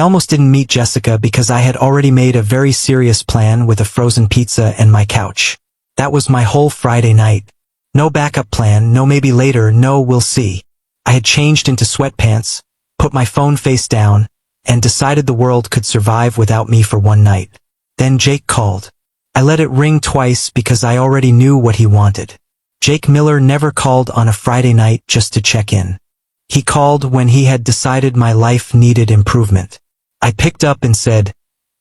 I almost didn't meet Jessica because I had already made a very serious plan with a frozen pizza and my couch. That was my whole Friday night. No backup plan, no maybe later, no we'll see. I had changed into sweatpants, put my phone face down, and decided the world could survive without me for one night. Then Jake called. I let it ring twice because I already knew what he wanted. Jake Miller never called on a Friday night just to check in. He called when he had decided my life needed improvement. I picked up and said,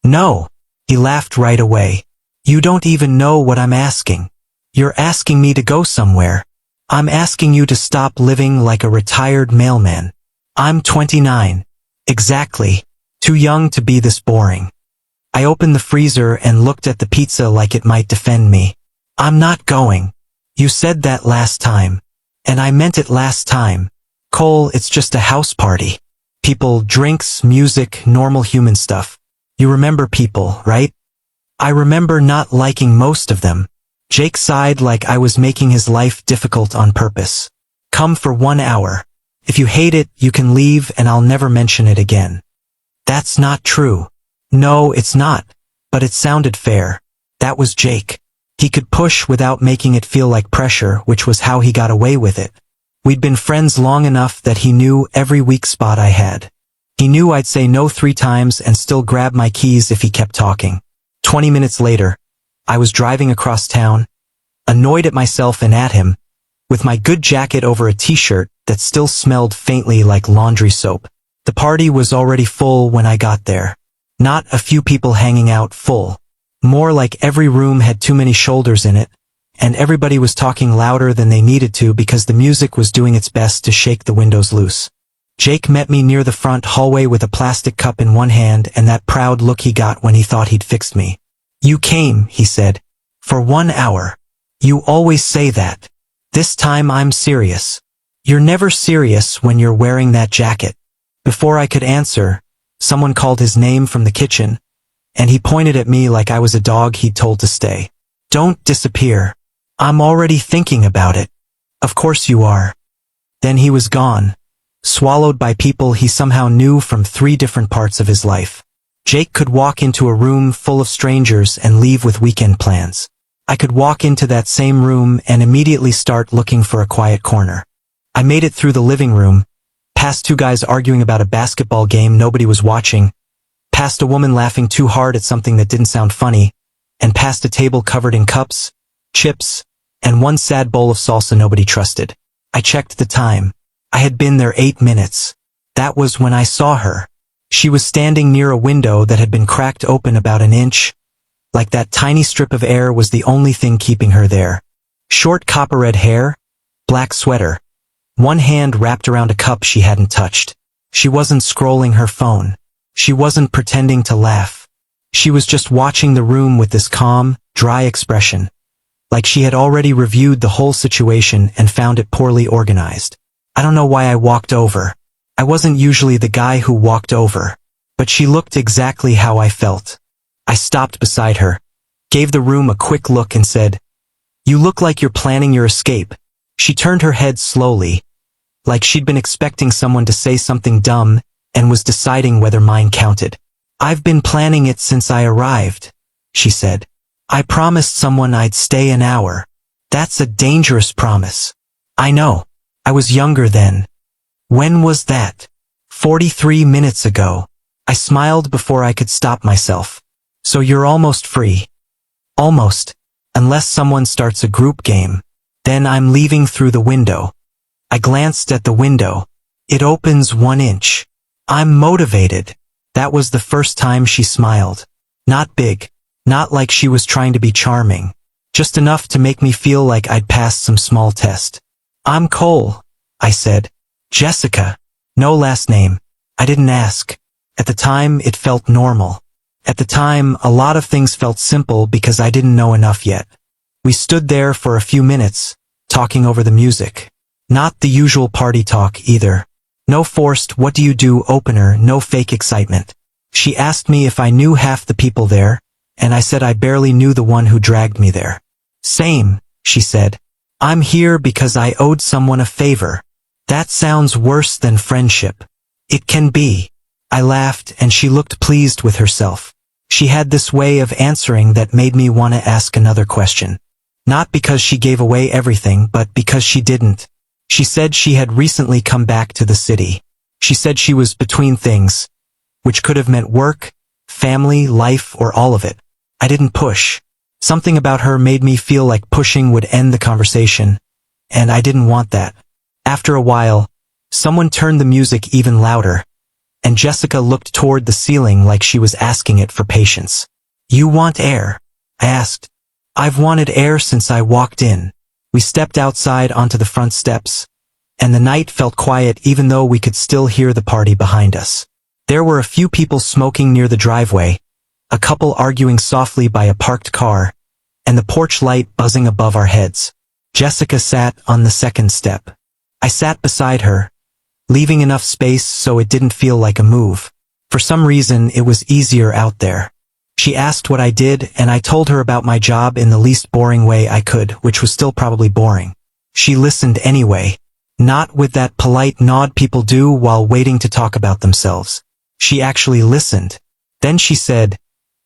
"No." He laughed right away. "You don't even know what I'm asking. You're asking me to go somewhere. I'm asking you to stop living like a retired mailman. I'm 29. Exactly. Too young to be this boring." I opened the freezer and looked at the pizza like it might defend me. "I'm not going. You said that last time. And I meant it last time. Cole, it's just a house party. People, drinks, music, normal human stuff. You remember people, right?" I remember not liking most of them. Jake sighed like I was making his life difficult on purpose. "Come for 1 hour. If you hate it, you can leave and I'll never mention it again." "That's not true." "No, it's not. But it sounded fair." That was Jake. He could push without making it feel like pressure, which was how he got away with it. We'd been friends long enough that he knew every weak spot I had. He knew I'd say no 3 times and still grab my keys if he kept talking. 20 minutes later, I was driving across town, annoyed at myself and at him, with my good jacket over a t-shirt that still smelled faintly like laundry soap. The party was already full when I got there. Not a few people hanging out, full. More like every room had too many shoulders in it, and everybody was talking louder than they needed to because the music was doing its best to shake the windows loose. Jake met me near the front hallway with a plastic cup in one hand and that proud look he got when he thought he'd fixed me. "You came," he said, "for 1 hour. You always say that. This time I'm serious." "You're never serious when you're wearing that jacket." Before I could answer, someone called his name from the kitchen, and he pointed at me like I was a dog he'd told to stay. "Don't disappear. I'm already thinking about it." "Of course you are." Then he was gone, swallowed by people he somehow knew from 3 different parts of his life. Jake could walk into a room full of strangers and leave with weekend plans. I could walk into that same room and immediately start looking for a quiet corner. I made it through the living room, past 2 guys arguing about a basketball game nobody was watching, past a woman laughing too hard at something that didn't sound funny, and past a table covered in cups, chips, and 1 sad bowl of salsa nobody trusted. I checked the time. I had been there 8 minutes. That was when I saw her. She was standing near a window that had been cracked open about an inch, like that tiny strip of air was the only thing keeping her there. Short copper-red hair, black sweater, 1 hand wrapped around a cup she hadn't touched. She wasn't scrolling her phone. She wasn't pretending to laugh. She was just watching the room with this calm, dry expression, like she had already reviewed the whole situation and found it poorly organized. I don't know why I walked over. I wasn't usually the guy who walked over, but she looked exactly how I felt. I stopped beside her, gave the room a quick look and said, "You look like you're planning your escape." She turned her head slowly, like she'd been expecting someone to say something dumb and was deciding whether mine counted. "I've been planning it since I arrived," she said. "I promised someone I'd stay an hour. That's a dangerous promise." "I know. I was younger then." "When was that?" 43 minutes ago. I smiled before I could stop myself. "So you're almost free." "Almost. Unless someone starts a group game. Then I'm leaving through the window." I glanced at the window. "It opens 1 inch. I'm motivated." That was the first time she smiled. Not big. Not like she was trying to be charming. Just enough to make me feel like I'd passed some small test. "I'm Cole," I said. "Jessica." No last name. I didn't ask. At the time, it felt normal. At the time, a lot of things felt simple because I didn't know enough yet. We stood there for a few minutes, talking over the music. Not the usual party talk either. No forced "what do you do" opener, no fake excitement. She asked me if I knew half the people there, and I said I barely knew the one who dragged me there. "Same," she said. "I'm here because I owed someone a favor." "That sounds worse than friendship." "It can be." I laughed and she looked pleased with herself. She had this way of answering that made me want to ask another question. Not because she gave away everything, but because she didn't. She said she had recently come back to the city. She said she was between things, which could have meant work, family, life, or all of it. I didn't push. Something about her made me feel like pushing would end the conversation, and I didn't want that. After a while, someone turned the music even louder, and Jessica looked toward the ceiling like she was asking it for patience. "You want air?" I asked. "I've wanted air since I walked in." We stepped outside onto the front steps, and the night felt quiet even though we could still hear the party behind us. There were a few people smoking near the driveway, a couple arguing softly by a parked car, and the porch light buzzing above our heads. Jessica sat on the second step. I sat beside her, leaving enough space so it didn't feel like a move. For some reason, it was easier out there. She asked what I did, and I told her about my job in the least boring way I could, which was still probably boring. She listened anyway, not with that polite nod people do while waiting to talk about themselves. She actually listened. Then she said,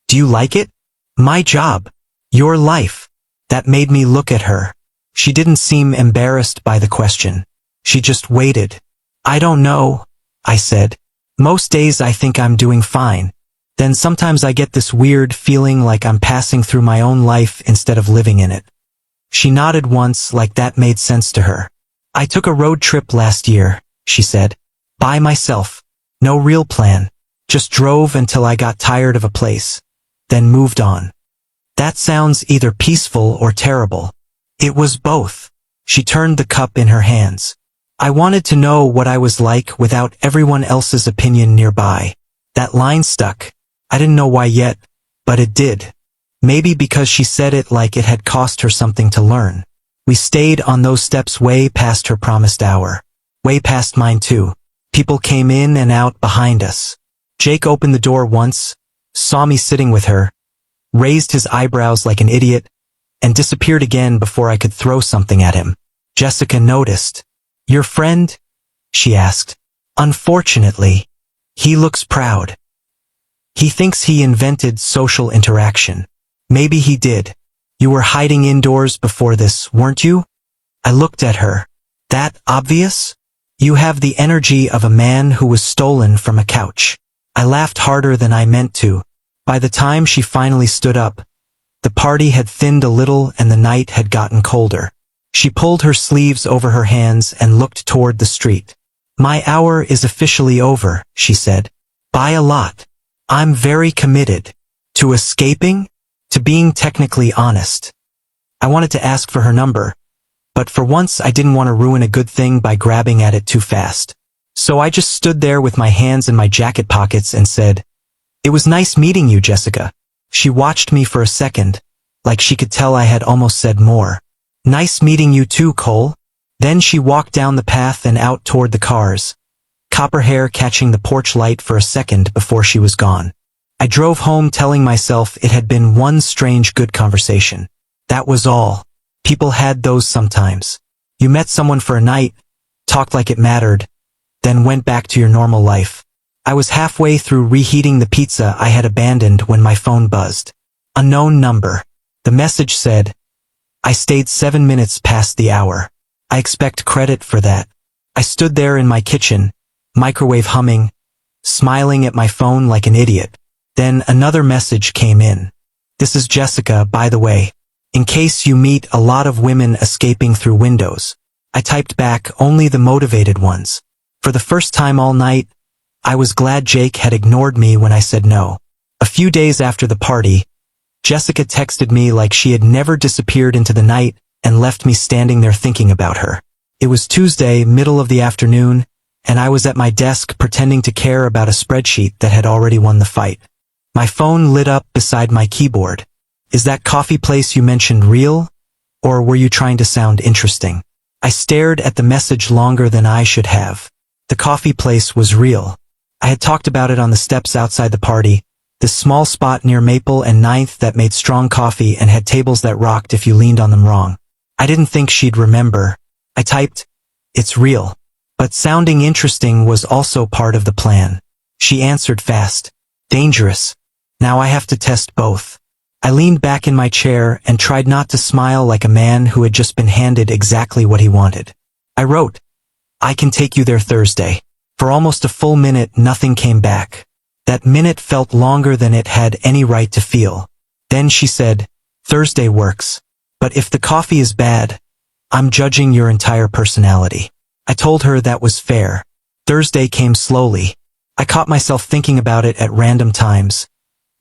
"Do you like it?" "My job." "Your life." That made me look at her. She didn't seem embarrassed by the question. She just waited. "I don't know," I said. "Most days I think I'm doing fine. Then sometimes I get this weird feeling like I'm passing through my own life instead of living in it." She nodded once like that made sense to her. "I took a road trip last year," she said. "By myself. No real plan. Just drove until I got tired of a place. Then moved on." That sounds either peaceful or terrible. It was both. She turned the cup in her hands. I wanted to know what I was like without everyone else's opinion nearby. That line stuck. I didn't know why yet, but it did. Maybe because she said it like it had cost her something to learn. We stayed on those steps way past her promised hour. Way past mine too. People came in and out behind us. Jake opened the door once, saw me sitting with her, raised his eyebrows like an idiot, and disappeared again before I could throw something at him. Jessica noticed. "Your friend?" she asked. "Unfortunately, he looks proud. He thinks he invented social interaction. Maybe he did. You were hiding indoors before this, weren't you?" I looked at her. "That obvious? You have the energy of a man who was stolen from a couch." I laughed harder than I meant to. By the time she finally stood up, the party had thinned a little and the night had gotten colder. She pulled her sleeves over her hands and looked toward the street. "My hour is officially over," she said. "By a lot. I'm very committed. To escaping? To being technically honest." I wanted to ask for her number, but for once I didn't want to ruin a good thing by grabbing at it too fast. So I just stood there with my hands in my jacket pockets and said, "It was nice meeting you, Jessica." She watched me for a second, like she could tell I had almost said more. "Nice meeting you too, Cole." Then she walked down the path and out toward the cars, copper hair catching the porch light for a second before she was gone. I drove home telling myself it had been one strange good conversation. That was all. People had those sometimes. You met someone for a night, talked like it mattered, then went back to your normal life. I was halfway through reheating the pizza I had abandoned when my phone buzzed. Unknown number. The message said, "I stayed 7 minutes past the hour. I expect credit for that." I stood there in my kitchen, microwave humming, smiling at my phone like an idiot. Then another message came in. "This is Jessica, by the way. In case you meet a lot of women escaping through windows." I typed back only the motivated ones. For the first time all night, I was glad Jake had ignored me when I said no. A few days after the party, Jessica texted me like she had never disappeared into the night and left me standing there thinking about her. It was Tuesday, middle of the afternoon, and I was at my desk pretending to care about a spreadsheet that had already won the fight. My phone lit up beside my keyboard. "Is that coffee place you mentioned real? Or were you trying to sound interesting?" I stared at the message longer than I should have. The coffee place was real. I had talked about it on the steps outside the party, this small spot near Maple and Ninth that made strong coffee and had tables that rocked if you leaned on them wrong. I didn't think she'd remember. I typed, "It's real." But sounding interesting was also part of the plan. She answered fast. Dangerous. Now I have to test both. I leaned back in my chair and tried not to smile like a man who had just been handed exactly what he wanted. I wrote, I can take you there Thursday. For almost a full minute, nothing came back. That minute felt longer than it had any right to feel. Then she said, Thursday works. But if the coffee is bad, I'm judging your entire personality. I told her that was fair. Thursday came slowly. I caught myself thinking about it at random times,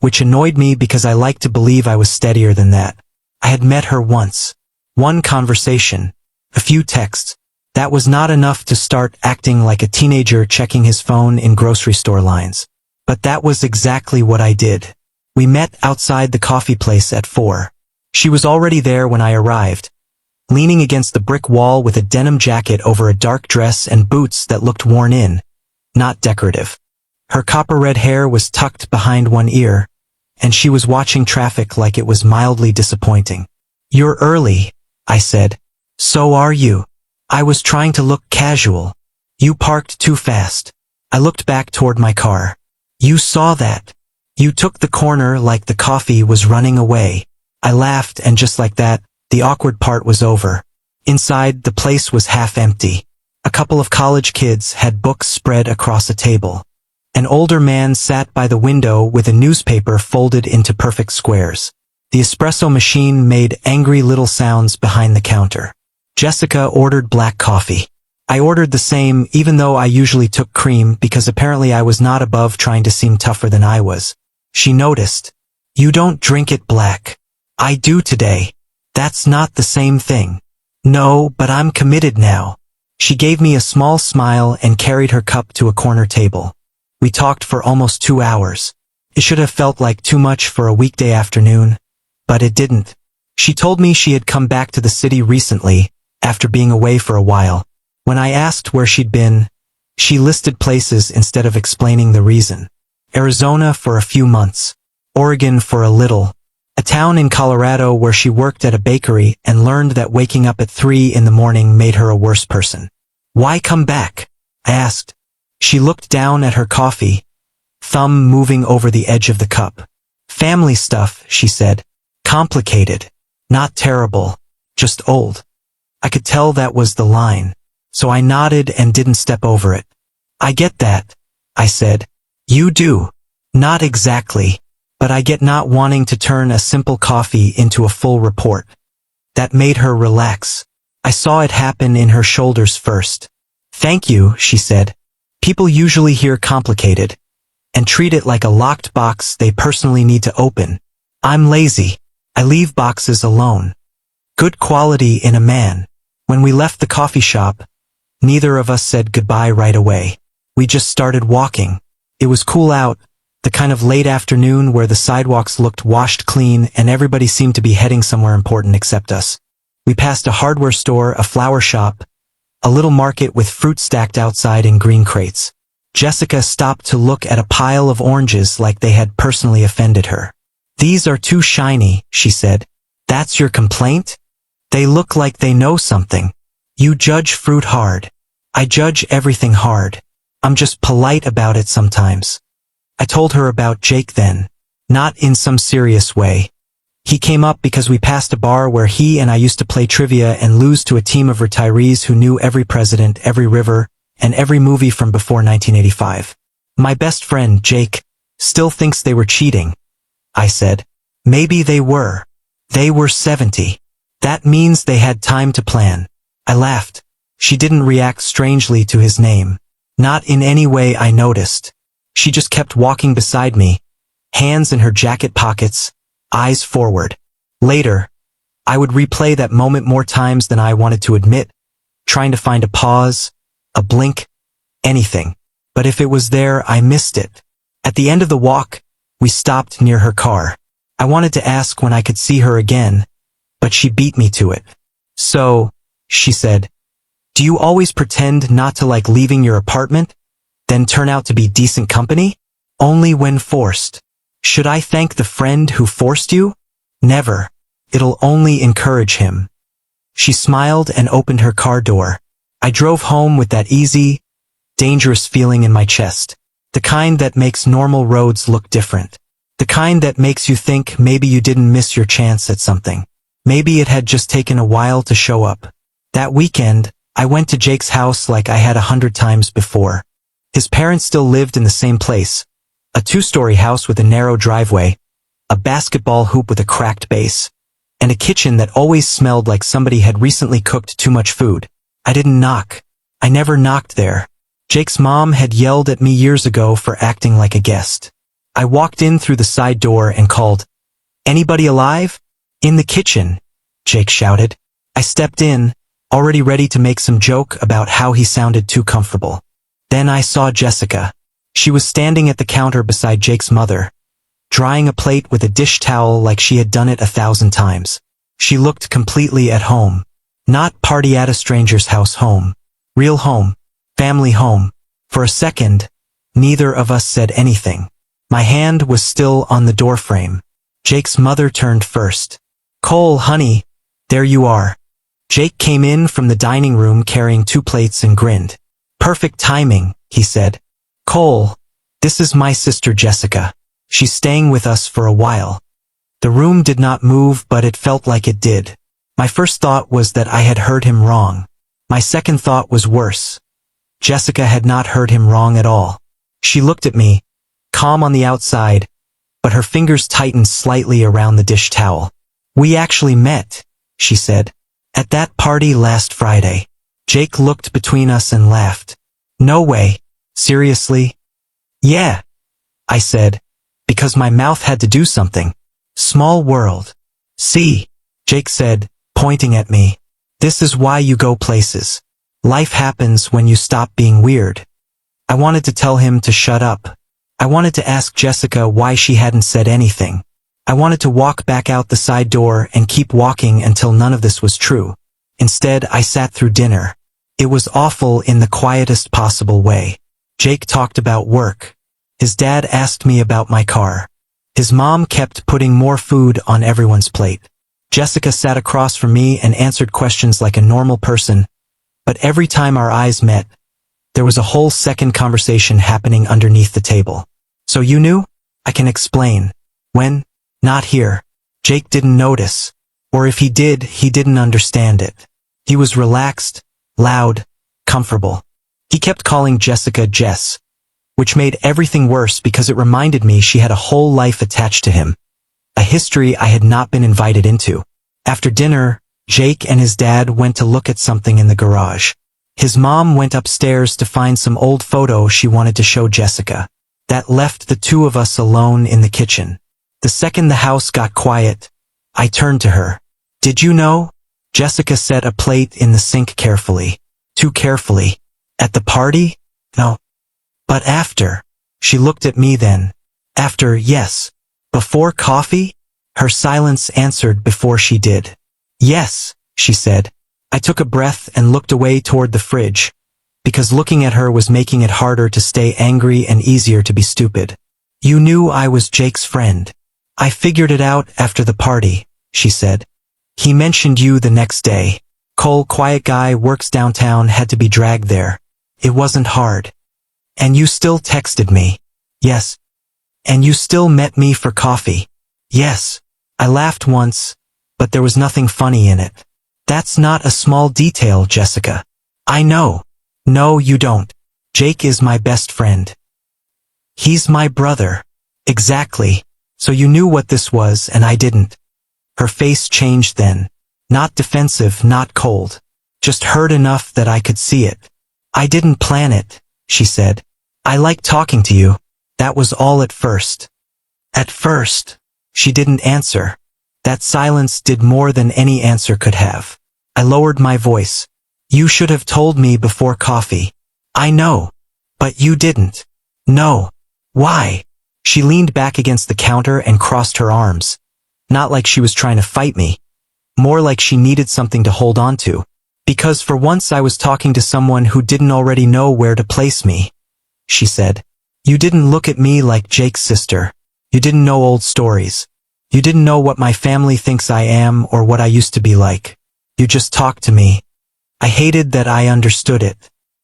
which annoyed me because I like to believe I was steadier than that. I had met her once. One conversation. A few texts. That was not enough to start acting like a teenager checking his phone in grocery store lines. But that was exactly what I did. We met outside the coffee place at 4. She was already there when I arrived, leaning against the brick wall with a denim jacket over a dark dress and boots that looked worn in, not decorative. Her copper-red hair was tucked behind one ear, and she was watching traffic like it was mildly disappointing. You're early, I said. So are you. I was trying to look casual. You parked too fast. I looked back toward my car. You saw that. You took the corner like the coffee was running away. I laughed, and just like that, the awkward part was over. Inside, the place was half empty. A couple of college kids had books spread across a table. An older man sat by the window with a newspaper folded into perfect squares. The espresso machine made angry little sounds behind the counter. Jessica ordered black coffee. I ordered the same, even though I usually took cream because apparently I was not above trying to seem tougher than I was. She noticed. You don't drink it black. I do today. That's not the same thing. No, but I'm committed now. She gave me a small smile and carried her cup to a corner table. We talked for almost 2 hours. It should have felt like too much for a weekday afternoon, but it didn't. She told me she had come back to the city recently, after being away for a while. When I asked where she'd been, she listed places instead of explaining the reason. Arizona for a few months. Oregon for a little. A town in Colorado where she worked at a bakery and learned that waking up at 3 in the morning made her a worse person. Why come back? I asked. She looked down at her coffee, thumb moving over the edge of the cup. Family stuff, she said. Complicated. Not terrible. Just old. I could tell that was the line, so I nodded and didn't step over it. I get that, I said. You do. Not exactly. But I get not wanting to turn a simple coffee into a full report. That made her relax. I saw it happen in her shoulders first. Thank you, she said. People usually hear complicated and treat it like a locked box they personally need to open. I'm lazy. I leave boxes alone. Good quality in a man. When we left the coffee shop, neither of us said goodbye right away. We just started walking. It was cool out, the kind of late afternoon where the sidewalks looked washed clean and everybody seemed to be heading somewhere important except us. We passed a hardware store, a flower shop, a little market with fruit stacked outside in green crates. Jessica stopped to look at a pile of oranges like they had personally offended her. These are too shiny, she said. That's your complaint? They look like they know something. You judge fruit hard. I judge everything hard. I'm just polite about it sometimes. I told her about Jake then. Not in some serious way. He came up because we passed a bar where he and I used to play trivia and lose to a team of retirees who knew every president, every river, and every movie from before 1985. My best friend, Jake, still thinks they were cheating. I said. Maybe they were. They were 70. That means they had time to plan. I laughed. She didn't react strangely to his name. Not in any way I noticed. She just kept walking beside me, hands in her jacket pockets, eyes forward. Later, I would replay that moment more times than I wanted to admit, trying to find a pause, a blink, anything. But if it was there, I missed it. At the end of the walk, we stopped near her car. I wanted to ask when I could see her again, but she beat me to it. So, she said, do you always pretend not to like leaving your apartment, then turn out to be decent company? Only when forced. Should I thank the friend who forced you? Never. It'll only encourage him. She smiled and opened her car door. I drove home with that easy, dangerous feeling in my chest. The kind that makes normal roads look different. The kind that makes you think maybe you didn't miss your chance at something. Maybe it had just taken a while to show up. That weekend, I went to Jake's house like I had 100 times before. His parents still lived in the same place. A 2-story house with a narrow driveway, a basketball hoop with a cracked base, and a kitchen that always smelled like somebody had recently cooked too much food. I didn't knock. I never knocked there. Jake's mom had yelled at me years ago for acting like a guest. I walked in through the side door and called, "Anybody alive?" "In the kitchen," Jake shouted. I stepped in, already ready to make some joke about how he sounded too comfortable. Then I saw Jessica. She was standing at the counter beside Jake's mother, drying a plate with a dish towel like she had done it 1,000 times. She looked completely at home. Not party at a stranger's house home. Real home. Family home. For a second, neither of us said anything. My hand was still on the doorframe. Jake's mother turned first. "Cole, honey, there you are." Jake came in from the dining room carrying 2 plates and grinned. "Perfect timing," he said. "Cole, this is my sister Jessica. She's staying with us for a while." The room did not move, but it felt like it did. My first thought was that I had heard him wrong. My second thought was worse. Jessica had not heard him wrong at all. She looked at me, calm on the outside, but her fingers tightened slightly around the dish towel. "We actually met," she said, "at that party last Friday." Jake looked between us and laughed. "No way. Seriously?" "Yeah," I said, because my mouth had to do something. "Small world. See," Jake said, pointing at me. "This is why you go places. Life happens when you stop being weird." I wanted to tell him to shut up. I wanted to ask Jessica why she hadn't said anything. I wanted to walk back out the side door and keep walking until none of this was true. Instead, I sat through dinner. It was awful in the quietest possible way. Jake talked about work. His dad asked me about my car. His mom kept putting more food on everyone's plate. Jessica sat across from me and answered questions like a normal person, but every time our eyes met, there was a whole second conversation happening underneath the table. "So you knew?" "I can explain." "When?" "Not here." Jake didn't notice. Or if he did, he didn't understand it. He was relaxed, loud, comfortable. He kept calling Jessica Jess, which made everything worse because it reminded me she had a whole life attached to him. A history I had not been invited into. After dinner, Jake and his dad went to look at something in the garage. His mom went upstairs to find some old photo she wanted to show Jessica. That left the 2 of us alone in the kitchen. The second the house got quiet, I turned to her. "Did you know?" Jessica set a plate in the sink carefully. Too carefully. "At the party?" "No." "But after?" She looked at me then. "After, yes." "Before coffee?" Her silence answered before she did. "Yes," she said. I took a breath and looked away toward the fridge, because looking at her was making it harder to stay angry and easier to be stupid. "You knew I was Jake's friend." "I figured it out after the party," she said. "He mentioned you the next day. Cole, quiet guy, works downtown, had to be dragged there. It wasn't hard. And you still texted me." "Yes." "And you still met me for coffee." "Yes." I laughed once, but there was nothing funny in it. "That's not a small detail, Jessica." "I know." "No, you don't. Jake is my best friend." "He's my brother." "Exactly. So you knew what this was and I didn't." Her face changed then. Not defensive, not cold. Just hurt enough that I could see it. "I didn't plan it," she said. "I like talking to you. That was all at first." "At first." She didn't answer. That silence did more than any answer could have. I lowered my voice. "You should have told me before coffee." "I know. But you didn't." "No." "Why?" She leaned back against the counter and crossed her arms. Not like she was trying to fight me. More like she needed something to hold on to. "Because for once I was talking to someone who didn't already know where to place me," she said. "You didn't look at me like Jake's sister. You didn't know old stories. You didn't know what my family thinks I am or what I used to be like. You just talked to me." I hated that I understood it.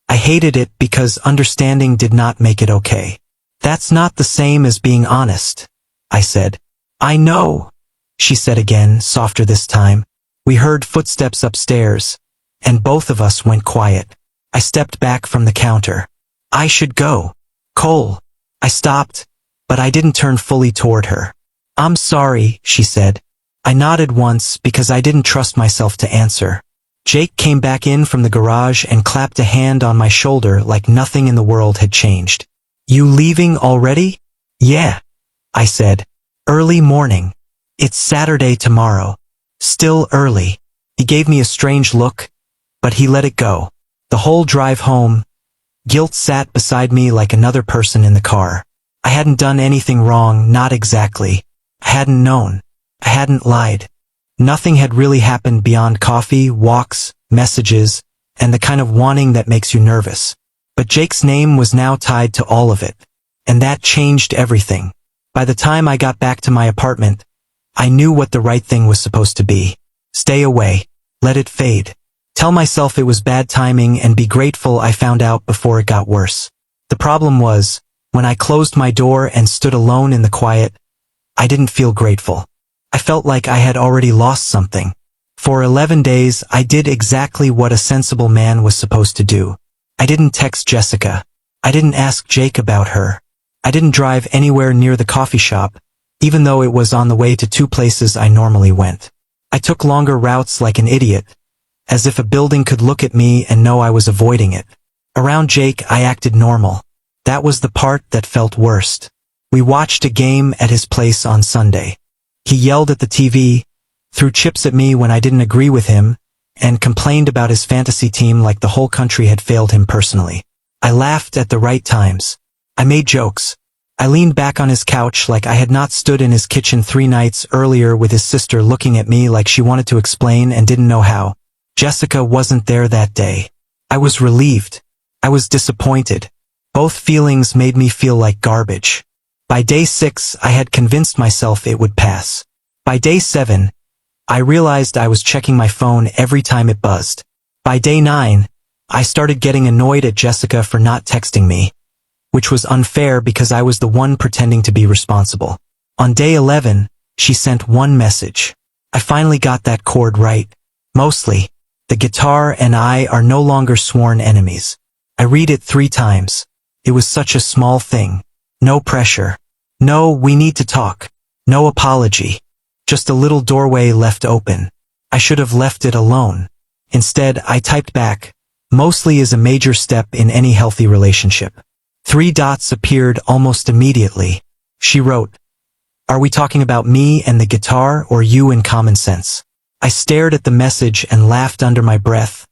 I hated it because understanding did not make it okay. That's not the same as being honest, I said. I know, she said again, softer this time. We heard footsteps upstairs, and both of us went quiet. I stepped back from the counter. I should go. Cole. I stopped, but I didn't turn fully toward her. I'm sorry, she said. I nodded once because I didn't trust myself to answer. Jake came back in from the garage and clapped a hand on my shoulder like nothing in the world had changed. You leaving already? Yeah, I said. Early morning. It's Saturday tomorrow. Still early. He gave me a strange look, but he let it go. The whole drive home, guilt sat beside me like another person in the car. I hadn't done anything wrong, not exactly. I hadn't known. I hadn't lied. Nothing had really happened beyond coffee, walks, messages, and the kind of wanting that makes you nervous. But Jake's name was now tied to all of it, and that changed everything. By the time I got back to my apartment, I knew what the right thing was supposed to be. Stay away. Let it fade. Tell myself it was bad timing and be grateful I found out before it got worse. The problem was, when I closed my door and stood alone in the quiet, I didn't feel grateful. I felt like I had already lost something. For 11 days, I did exactly what a sensible man was supposed to do. I didn't text Jessica. I didn't ask Jake about her. I didn't drive anywhere near the coffee shop, even though it was on the way to 2 places I normally went. I took longer routes like an idiot, as if a building could look at me and know I was avoiding it. Around Jake, I acted normal. That was the part that felt worst. We watched a game at his place on Sunday. He yelled at the TV, threw chips at me when I didn't agree with him, and complained about his fantasy team like the whole country had failed him personally. I laughed at the right times. I made jokes. I leaned back on his couch like I had not stood in his kitchen 3 nights earlier with his sister looking at me like she wanted to explain and didn't know how. Jessica wasn't there that day. I was relieved. I was disappointed. Both feelings made me feel like garbage. By day 6, I had convinced myself it would pass. By day 7, I realized I was checking my phone every time it buzzed. By day 9, I started getting annoyed at Jessica for not texting me, which was unfair because I was the one pretending to be responsible. On day 11, she sent one message. I finally got that chord right. Mostly, the guitar and I are no longer sworn enemies. I read it 3 times. It was such a small thing. No pressure. No, we need to talk. No apology. Just a little doorway left open. I should have left it alone. Instead, I typed back, mostly is a major step in any healthy relationship. 3 dots appeared almost immediately. She wrote, "Are we talking about me and the guitar or you and common sense?" I stared at the message and laughed under my breath,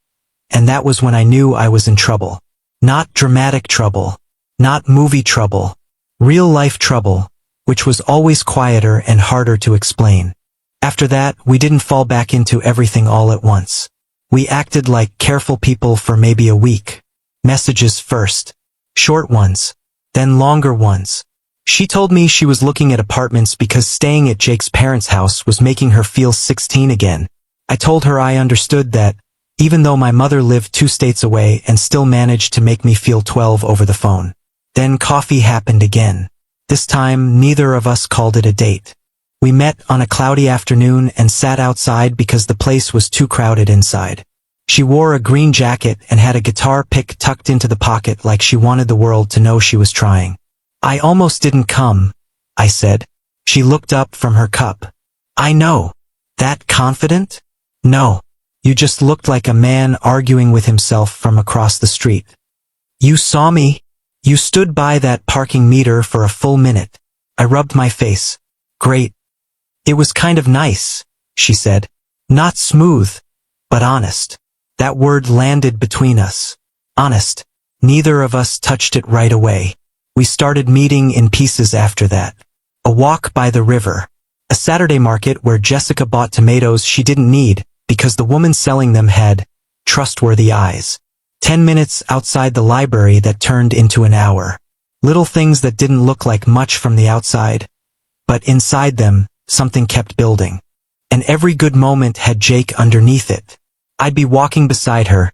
and that was when I knew I was in trouble. Not dramatic trouble. Not movie trouble. Real-life trouble, which was always quieter and harder to explain. After that, we didn't fall back into everything all at once. We acted like careful people for maybe a week. Messages first. Short ones. Then longer ones. She told me she was looking at apartments because staying at Jake's parents' house was making her feel 16 again. I told her I understood that, even though my mother lived 2 states away and still managed to make me feel 12 over the phone. Then coffee happened again. This time, neither of us called it a date. We met on a cloudy afternoon and sat outside because the place was too crowded inside. She wore a green jacket and had a guitar pick tucked into the pocket like she wanted the world to know she was trying. "I almost didn't come," I said. She looked up from her cup. "I know. That confident? No. You just looked like a man arguing with himself from across the street. You saw me? You stood by that parking meter for a full minute." I rubbed my face. "Great. It was kind of nice," she said. "Not smooth, but honest." That word landed between us. Honest. Neither of us touched it right away. We started meeting in pieces after that. A walk by the river. A Saturday market where Jessica bought tomatoes she didn't need because the woman selling them had trustworthy eyes. 10 minutes outside the library that turned into an hour. Little things that didn't look like much from the outside, but inside them, something kept building. And every good moment had Jake underneath it. I'd be walking beside her,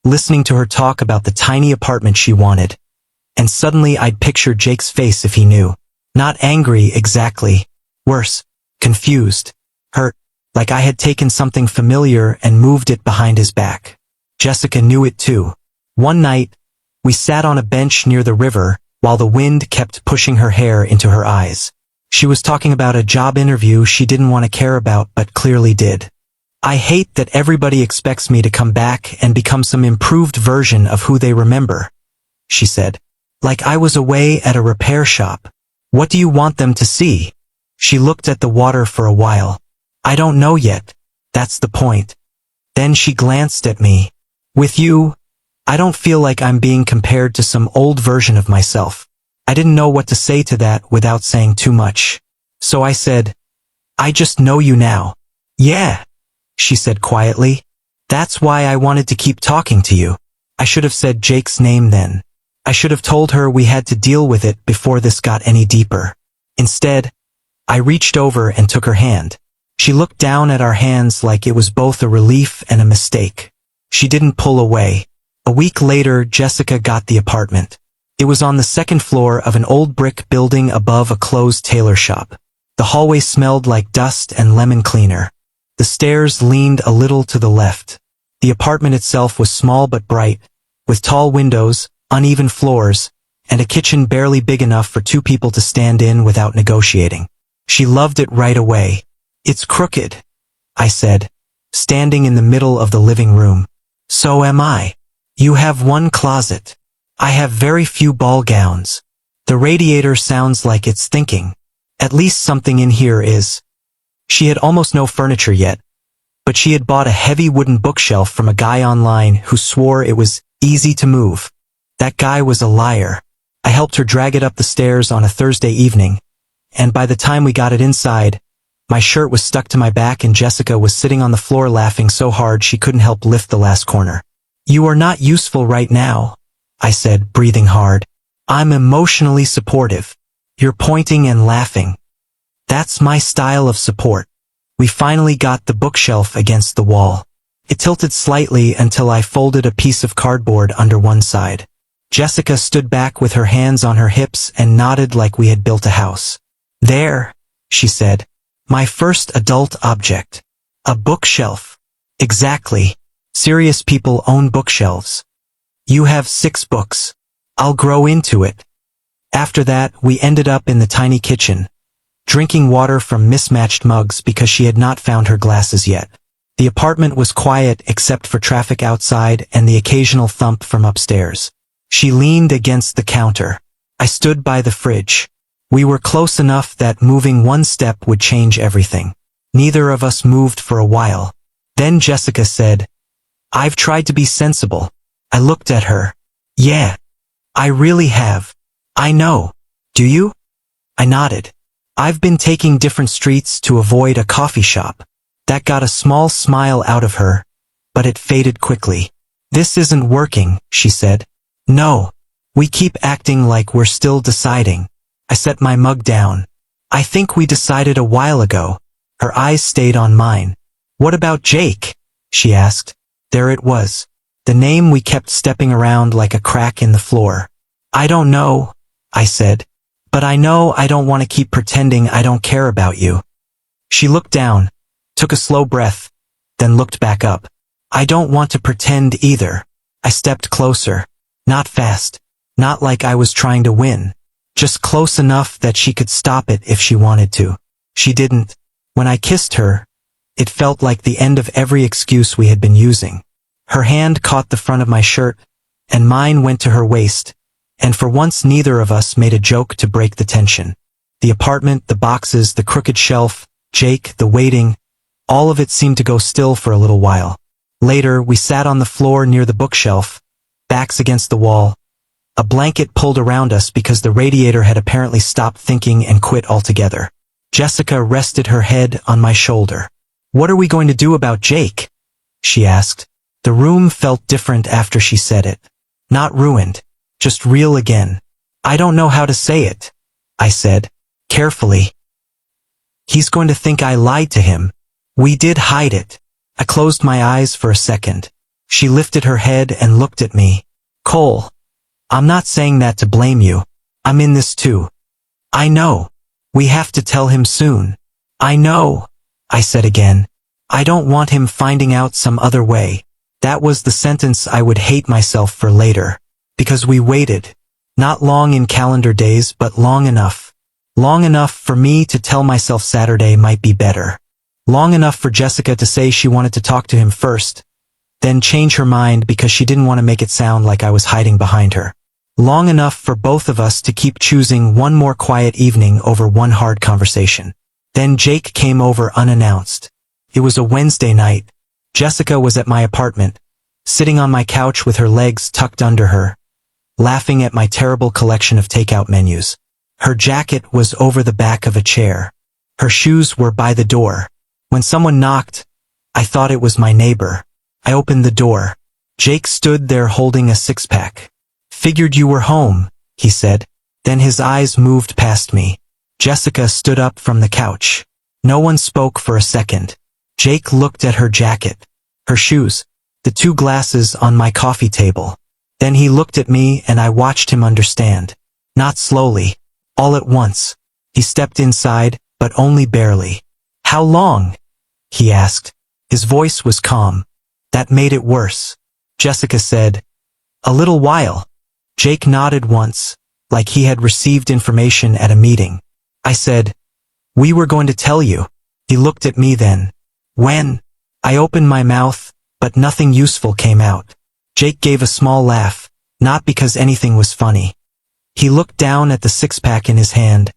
listening to her talk about the tiny apartment she wanted, and suddenly I'd picture Jake's face if he knew. Not angry exactly. Worse, confused, hurt, like I had taken something familiar and moved it behind his back. Jessica knew it too. One night, we sat on a bench near the river while the wind kept pushing her hair into her eyes. She was talking about a job interview she didn't want to care about but clearly did. I hate that everybody expects me to come back and become some improved version of who they remember, she said. Like I was away at a repair shop. What do you want them to see? She looked at the water for a while. I don't know yet. That's the point. Then she glanced at me. With you, I don't feel like I'm being compared to some old version of myself. I didn't know what to say to that without saying too much. So I said, I just know you now. Yeah, she said quietly. That's why I wanted to keep talking to you. I should have said Jake's name then. I should have told her we had to deal with it before this got any deeper. Instead, I reached over and took her hand. She looked down at our hands like it was both a relief and a mistake. She didn't pull away. A week later, Jessica got the apartment. It was on the second floor of an old brick building above a closed tailor shop. The hallway smelled like dust and lemon cleaner. The stairs leaned a little to the left. The apartment itself was small but bright, with tall windows, uneven floors, and a kitchen barely big enough for two people to stand in without negotiating. She loved it right away. It's crooked, I said, standing in the middle of the living room. So am I. You have one closet. I have very few ball gowns. The radiator sounds like it's thinking. At least something in here is. She had almost no furniture yet, but she had bought a heavy wooden bookshelf from a guy online who swore it was easy to move. That guy was a liar. I helped her drag it up the stairs on a Thursday evening, and by the time we got it inside, my shirt was stuck to my back and Jessica was sitting on the floor laughing so hard she couldn't help lift the last corner. You are not useful right now, I said, breathing hard. I'm emotionally supportive. You're pointing and laughing. That's my style of support. We finally got the bookshelf against the wall. It tilted slightly until I folded a piece of cardboard under one side. Jessica stood back with her hands on her hips and nodded like we had built a house. There, she said. My first adult object. A bookshelf. Exactly. Serious people own bookshelves. You have 6 books. I'll grow into it. After that, we ended up in the tiny kitchen, drinking water from mismatched mugs because she had not found her glasses yet. The apartment was quiet except for traffic outside and the occasional thump from upstairs. She leaned against the counter. I stood by the fridge. We were close enough that moving one step would change everything. Neither of us moved for a while. Then Jessica said, I've tried to be sensible. I looked at her. Yeah, I really have. I know. Do you? I nodded. I've been taking different streets to avoid a coffee shop. That got a small smile out of her, but it faded quickly. This isn't working, she said. No. We keep acting like we're still deciding. I set my mug down. I think we decided a while ago. Her eyes stayed on mine. What about Jake? She asked. There it was. The name we kept stepping around like a crack in the floor. I don't know, I said. But I know I don't want to keep pretending I don't care about you. She looked down, took a slow breath, then looked back up. I don't want to pretend either. I stepped closer. Not fast. Not like I was trying to win. Just close enough that she could stop it if she wanted to. She didn't. When I kissed her, it felt like the end of every excuse we had been using. Her hand caught the front of my shirt, and mine went to her waist, and for once neither of us made a joke to break the tension. The apartment, the boxes, the crooked shelf, Jake, the waiting, all of it seemed to go still for a little while. Later, we sat on the floor near the bookshelf, backs against the wall. A blanket pulled around us because the radiator had apparently stopped thinking and quit altogether. Jessica rested her head on my shoulder. What are we going to do about Jake? She asked. The room felt different after she said it. Not ruined, just real again. I don't know how to say it, I said, carefully. He's going to think I lied to him. We did hide it. I closed my eyes for a second. She lifted her head and looked at me. Cole, I'm not saying that to blame you. I'm in this too. I know. We have to tell him soon. I know, I said again. I don't want him finding out some other way. That was the sentence I would hate myself for later. Because we waited. Not long in calendar days, but long enough. Long enough for me to tell myself Saturday might be better. Long enough for Jessica to say she wanted to talk to him first, then change her mind because she didn't want to make it sound like I was hiding behind her. Long enough for both of us to keep choosing one more quiet evening over one hard conversation. Then Jake came over unannounced. It was a Wednesday night. Jessica was at my apartment, sitting on my couch with her legs tucked under her, laughing at my terrible collection of takeout menus. Her jacket was over the back of a chair. Her shoes were by the door. When someone knocked, I thought it was my neighbor. I opened the door. Jake stood there holding a six-pack. Figured you were home, he said. Then his eyes moved past me. Jessica stood up from the couch. No one spoke for a second. Jake looked at her jacket, her shoes, the two glasses on my coffee table. Then he looked at me and I watched him understand. Not slowly. All at once. He stepped inside, but only barely. How long? He asked. His voice was calm. That made it worse. Jessica said, a little while. Jake nodded once, like he had received information at a meeting. I said, we were going to tell you. He looked at me then. When? I opened my mouth, but nothing useful came out. Jake gave a small laugh, not because anything was funny. He looked down at the six-pack in his hand,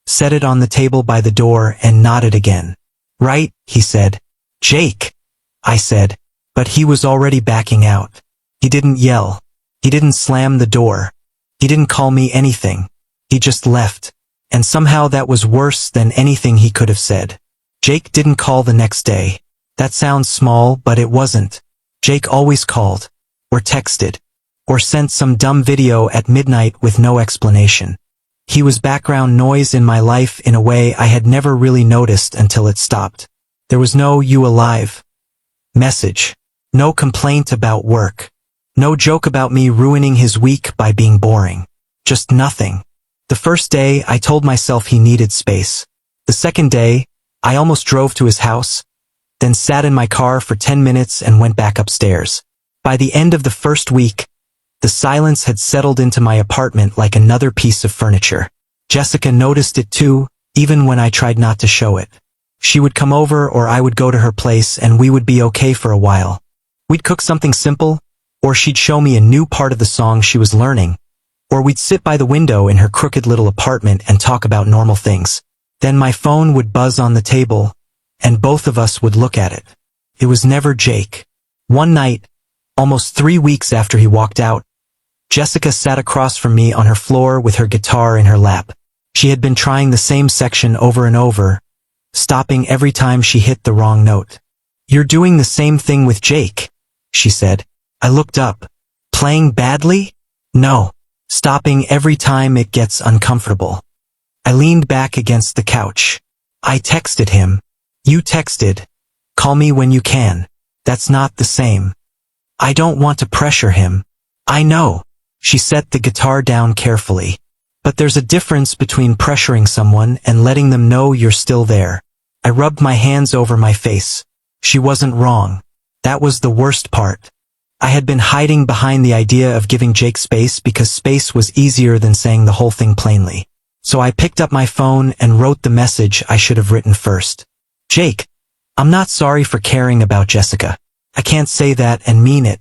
set it on the table by the door and nodded again. Right, he said. Jake, I said, but he was already backing out. He didn't yell. He didn't slam the door. He didn't call me anything. He just left. And somehow that was worse than anything he could have said. Jake didn't call the next day. That sounds small, but it wasn't. Jake always called, or texted, or sent some dumb video at midnight with no explanation. He was background noise in my life in a way I had never really noticed until it stopped. There was no "you alive" message. No complaint about work. No joke about me ruining his week by being boring. Just nothing. The first day, I told myself he needed space. The second day, I almost drove to his house, then sat in my car for 10 minutes and went back upstairs. By the end of the first week, the silence had settled into my apartment like another piece of furniture. Jessica noticed it too, even when I tried not to show it. She would come over or I would go to her place and we would be okay for a while. We'd cook something simple, or she'd show me a new part of the song she was learning, or we'd sit by the window in her crooked little apartment and talk about normal things. Then my phone would buzz on the table, and both of us would look at it. It was never Jake. One night, almost 3 weeks after he walked out, Jessica sat across from me on her floor with her guitar in her lap. She had been trying the same section over and over, stopping every time she hit the wrong note. You're doing the same thing with Jake, she said. I looked up. Playing badly? No. Stopping every time it gets uncomfortable. I leaned back against the couch. I texted him. You texted. Call me when you can. That's not the same. I don't want to pressure him. I know. She set the guitar down carefully. But there's a difference between pressuring someone and letting them know you're still there. I rubbed my hands over my face. She wasn't wrong. That was the worst part. I had been hiding behind the idea of giving Jake space because space was easier than saying the whole thing plainly. So I picked up my phone and wrote the message I should have written first. Jake, I'm not sorry for caring about Jessica. I can't say that and mean it.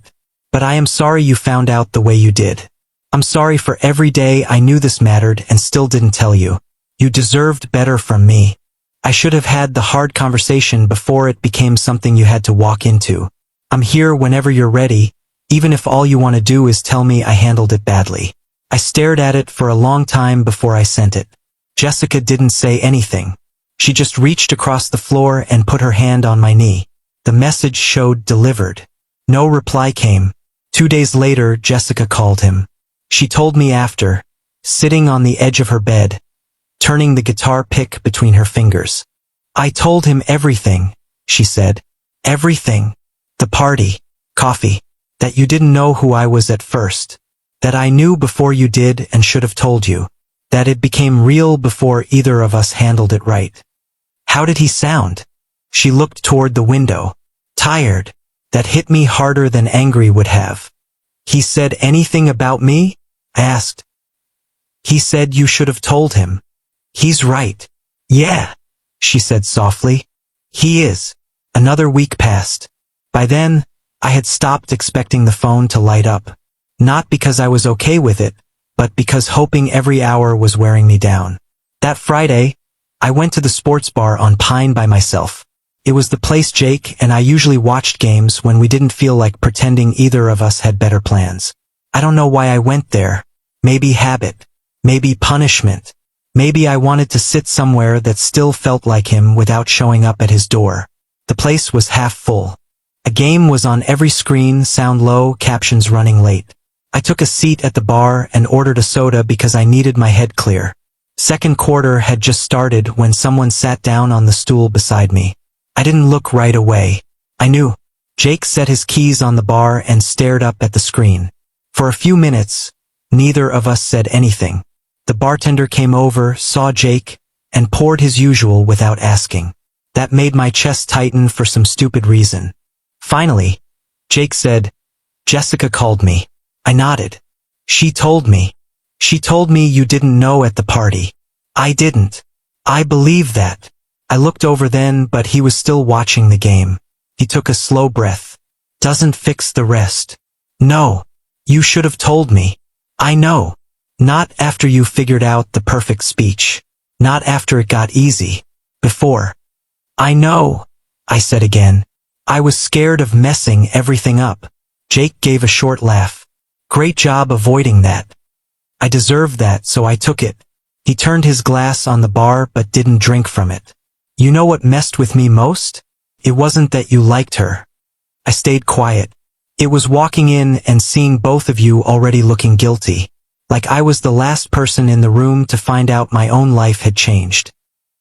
But I am sorry you found out the way you did. I'm sorry for every day I knew this mattered and still didn't tell you. You deserved better from me. I should have had the hard conversation before it became something you had to walk into. I'm here whenever you're ready, even if all you want to do is tell me I handled it badly. I stared at it for a long time before I sent it. Jessica didn't say anything. She just reached across the floor and put her hand on my knee. The message showed delivered. No reply came. 2 days later, Jessica called him. She told me after, sitting on the edge of her bed, turning the guitar pick between her fingers. I told him everything, she said. Everything. The party, coffee, that you didn't know who I was at first. That I knew before you did and should have told you. That it became real before either of us handled it right. How did he sound? She looked toward the window. Tired. That hit me harder than angry would have. He said anything about me? I asked. He said you should have told him. He's right. Yeah, she said softly. He is. Another week passed. By then, I had stopped expecting the phone to light up. Not because I was okay with it, but because hoping every hour was wearing me down. That Friday, I went to the sports bar on Pine by myself. It was the place Jake and I usually watched games when we didn't feel like pretending either of us had better plans. I don't know why I went there. Maybe habit. Maybe punishment. Maybe I wanted to sit somewhere that still felt like him without showing up at his door. The place was half full. A game was on every screen, sound low, captions running late. I took a seat at the bar and ordered a soda because I needed my head clear. Second quarter had just started when someone sat down on the stool beside me. I didn't look right away. I knew. Jake set his keys on the bar and stared up at the screen. For a few minutes, neither of us said anything. The bartender came over, saw Jake, and poured his usual without asking. That made my chest tighten for some stupid reason. Finally, Jake said, "Jessica called me." I nodded. She told me. She told me you didn't know at the party. I didn't. I believe that. I looked over then, but he was still watching the game. He took a slow breath. Doesn't fix the rest. No. You should have told me. I know. Not after you figured out the perfect speech. Not after it got easy. Before. I know, I said again. I was scared of messing everything up. Jake gave a short laugh. Great job avoiding that. I deserved that, so I took it. He turned his glass on the bar but didn't drink from it. You know what messed with me most? It wasn't that you liked her. I stayed quiet. It was walking in and seeing both of you already looking guilty. Like I was the last person in the room to find out my own life had changed.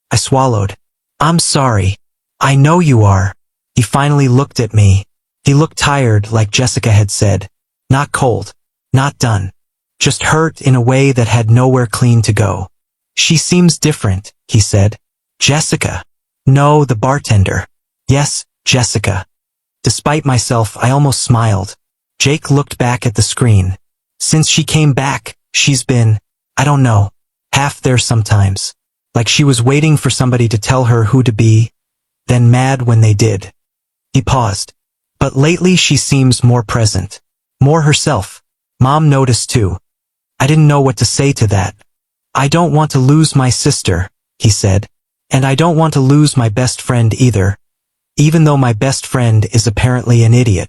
I swallowed. I'm sorry. I know you are. He finally looked at me. He looked tired, like Jessica had said. Not cold. Not done. Just hurt in a way that had nowhere clean to go. She seems different, he said. Jessica. No, the bartender. Yes, Jessica. Despite myself, I almost smiled. Jake looked back at the screen. Since she came back, she's been, I don't know, half there sometimes. Like she was waiting for somebody to tell her who to be, then mad when they did. He paused. But lately she seems more present. More herself. Mom noticed too. I didn't know what to say to that. I don't want to lose my sister, he said. And I don't want to lose my best friend either. Even though my best friend is apparently an idiot.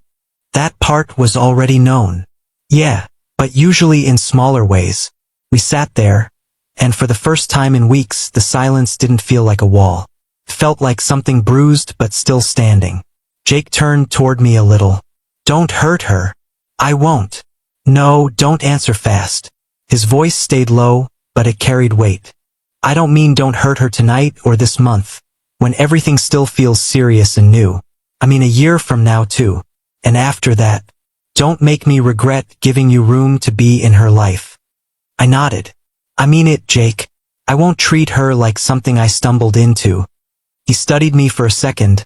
That part was already known. Yeah, but usually in smaller ways. We sat there, and for the first time in weeks the silence didn't feel like a wall. It felt like something bruised but still standing. Jake turned toward me a little. Don't hurt her. I won't. No, don't answer fast. His voice stayed low, but it carried weight. I don't mean don't hurt her tonight or this month, when everything still feels serious and new. I mean a year from now too. And after that. Don't make me regret giving you room to be in her life. I nodded. I mean it, Jake. I won't treat her like something I stumbled into. He studied me for a second,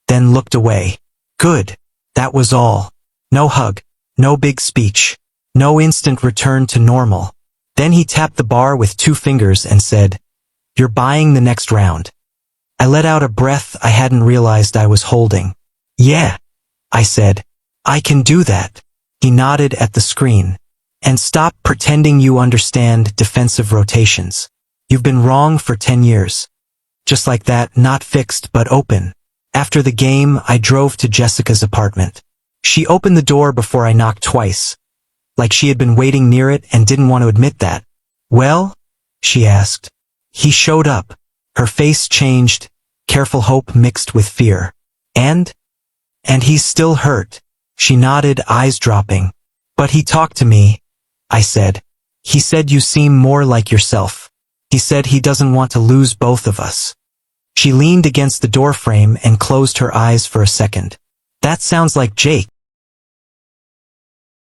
then looked away. Good. That was all. No hug. No big speech. No instant return to normal. Then he tapped the bar with 2 fingers and said, You're buying the next round. I let out a breath I hadn't realized I was holding. Yeah, I said. I can do that. He nodded at the screen. And stop pretending you understand defensive rotations. You've been wrong for 10 years. Just like that, not fixed but open. After the game, I drove to Jessica's apartment. She opened the door before I knocked twice. Like she had been waiting near it and didn't want to admit that. Well? She asked. He showed up. Her face changed, careful hope mixed with fear. And he's still hurt. She nodded, eyes dropping. But he talked to me, I said. He said you seem more like yourself. He said he doesn't want to lose both of us. She leaned against the doorframe and closed her eyes for a second. That sounds like Jake.